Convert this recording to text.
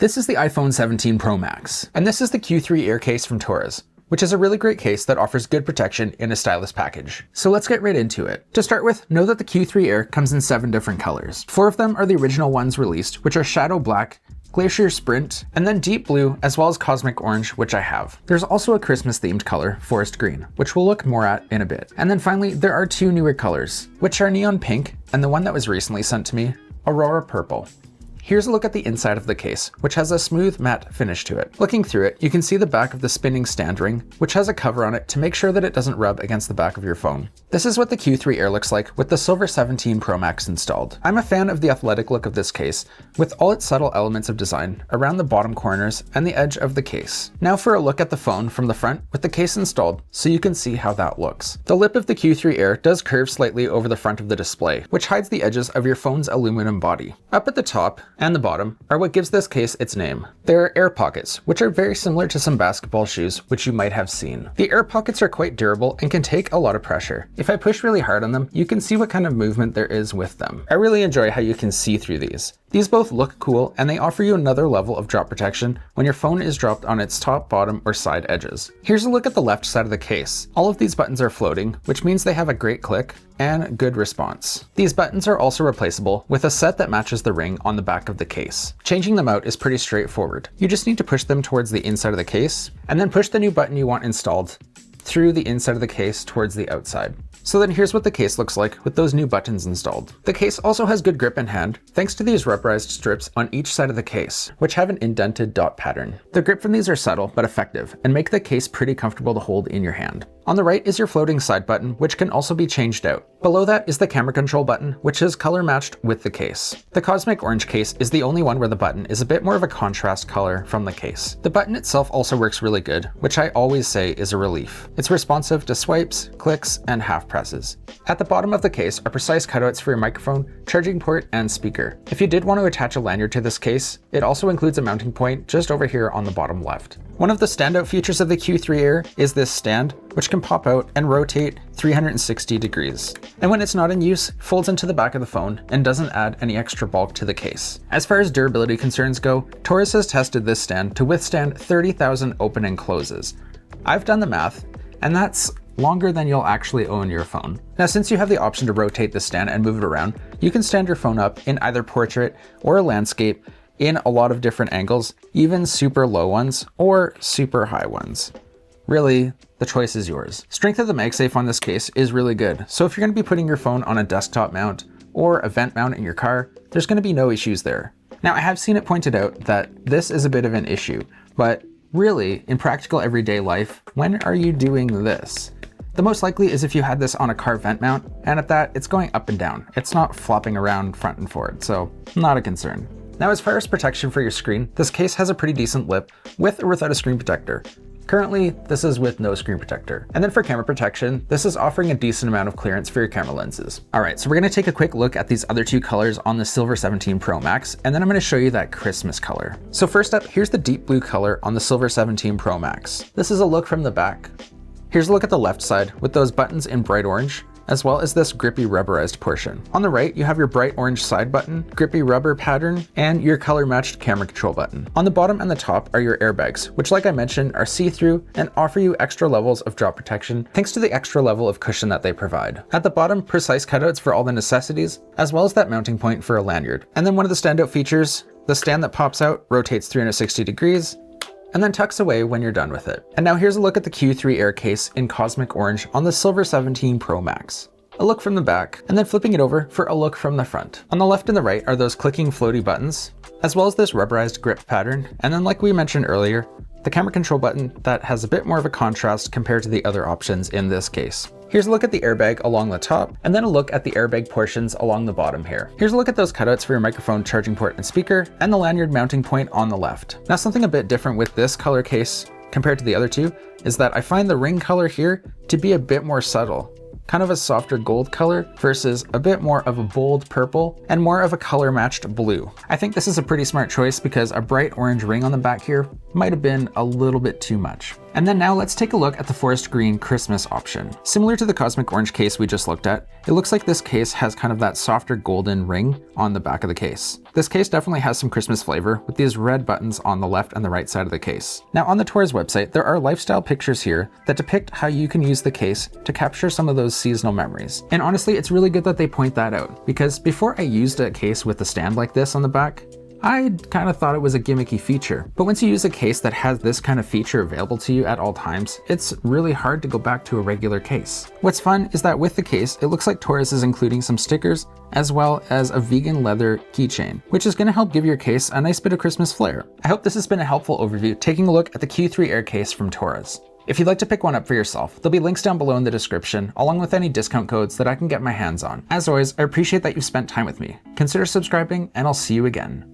This is the iPhone 17 Pro Max, and this is the Q3 Air case from Torras, which is a really great case that offers good protection in a stylish package. So let's get right into it. To start with, know that the Q3 Air comes in 7 different colors. 4 of them are the original ones released, which are Shadow Black, Glacier Sprint, and then Deep Blue, as well as Cosmic Orange, which I have. There's also a Christmas themed color, Forest Green, which we'll look more at in a bit. And then finally, there are 2 newer colors, which are Neon Pink, and the one that was recently sent to me, Aurora Purple. Here's a look at the inside of the case, which has a smooth matte finish to it. Looking through it, you can see the back of the spinning stand ring, which has a cover on it to make sure that it doesn't rub against the back of your phone. This is what the Q3 Air looks like with the Silver 17 Pro Max installed. I'm a fan of the athletic look of this case, with all its subtle elements of design around the bottom corners and the edge of the case. Now for a look at the phone from the front with the case installed, so you can see how that looks. The lip of the Q3 Air does curve slightly over the front of the display, which hides the edges of your phone's aluminum body. Up at the top and the bottom are what gives this case its name. There are air pockets, which are very similar to some basketball shoes, which you might have seen. The air pockets are quite durable and can take a lot of pressure. If I push really hard on them, you can see what kind of movement there is with them. I really enjoy how you can see through these. These both look cool, and they offer you another level of drop protection when your phone is dropped on its top, bottom, or side edges. Here's a look at the left side of the case. All of these buttons are floating, which means they have a great click and good response. These buttons are also replaceable with a set that matches the ring on the back of the case. Changing them out is pretty straightforward. You just need to push them towards the inside of the case, and then push the new button you want installed through the inside of the case towards the outside. So then here's what the case looks like with those new buttons installed. The case also has good grip in hand, thanks to these rubberized strips on each side of the case, which have an indented dot pattern. The grip from these are subtle but effective, and make the case pretty comfortable to hold in your hand. On the right is your floating side button, which can also be changed out. Below that is the camera control button, which is color matched with the case. The Cosmic Orange case is the only one where the button is a bit more of a contrast color from the case. The button itself also works really good, which I always say is a relief. It's responsive to swipes, clicks, and half presses. At the bottom of the case are precise cutouts for your microphone, charging port, and speaker. If you did want to attach a lanyard to this case, it also includes a mounting point just over here on the bottom left. One of the standout features of the Q3 Air is this stand, which can pop out and rotate 360 degrees. And when it's not in use, folds into the back of the phone and doesn't add any extra bulk to the case. As far as durability concerns go, Torras has tested this stand to withstand 30,000 open and closes. I've done the math, and that's longer than you'll actually own your phone. Now, since you have the option to rotate the stand and move it around, you can stand your phone up in either portrait or landscape in a lot of different angles, even super low ones or super high ones. Really, the choice is yours. Strength of the MagSafe on this case is really good, so if you're going to be putting your phone on a desktop mount or a vent mount in your car, there's going to be no issues there. Now, I have seen it pointed out that this is a bit of an issue, but really, in practical everyday life, when are you doing this? The most likely is if you had this on a car vent mount, and at that, it's going up and down. It's not flopping around front and forward, so not a concern. Now, as far as protection for your screen, this case has a pretty decent lip with or without a screen protector. Currently, this is with no screen protector. And then for camera protection, this is offering a decent amount of clearance for your camera lenses. All right, so we're gonna take a quick look at these other 2 colors on the Silver 17 Pro Max, and then I'm gonna show you that Christmas color. So first up, here's the deep blue color on the Silver 17 Pro Max. This is a look from the back. Here's a look at the left side with those buttons in bright orange, as well as this grippy rubberized portion. On the right, you have your bright orange side button, grippy rubber pattern, and your color matched camera control button. On the bottom and the top are your airbags, which like I mentioned are see-through and offer you extra levels of drop protection thanks to the extra level of cushion that they provide. At the bottom, precise cutouts for all the necessities, as well as that mounting point for a lanyard. And then one of the standout features, the stand that pops out, rotates 360 degrees, and then tucks away when you're done with it. And now here's a look at the Q3 Air case in Cosmic Orange on the Silver 17 Pro Max. A look from the back, and then flipping it over for a look from the front. On the left and the right are those clicking floaty buttons, as well as this rubberized grip pattern, and then like we mentioned earlier, the camera control button that has a bit more of a contrast compared to the other options in this case. Here's a look at the airbag along the top, and then a look at the airbag portions along the bottom here. Here's a look at those cutouts for your microphone, charging port, and speaker, and the lanyard mounting point on the left. Now, something a bit different with this color case compared to the other 2 is that I find the ring color here to be a bit more subtle. Kind of a softer gold color versus a bit more of a bold purple and more of a color matched blue. I think this is a pretty smart choice because a bright orange ring on the back here might have been a little bit too much. And then now let's take a look at the forest green Christmas option. Similar to the cosmic orange case we just looked at, it looks like this case has kind of that softer golden ring on the back of the case. This case definitely has some Christmas flavor with these red buttons on the left and the right side of the case. Now on the Torras website, there are lifestyle pictures here that depict how you can use the case to capture some of those seasonal memories. And honestly, it's really good that they point that out, because before I used a case with a stand like this on the back, I kind of thought it was a gimmicky feature. But once you use a case that has this kind of feature available to you at all times, it's really hard to go back to a regular case. What's fun is that with the case, it looks like Torras is including some stickers as well as a vegan leather keychain, which is going to help give your case a nice bit of Christmas flair. I hope this has been a helpful overview taking a look at the Q3 Air case from Torras. If you'd like to pick one up for yourself, there'll be links down below in the description, along with any discount codes that I can get my hands on. As always, I appreciate that you've spent time with me. Consider subscribing, and I'll see you again.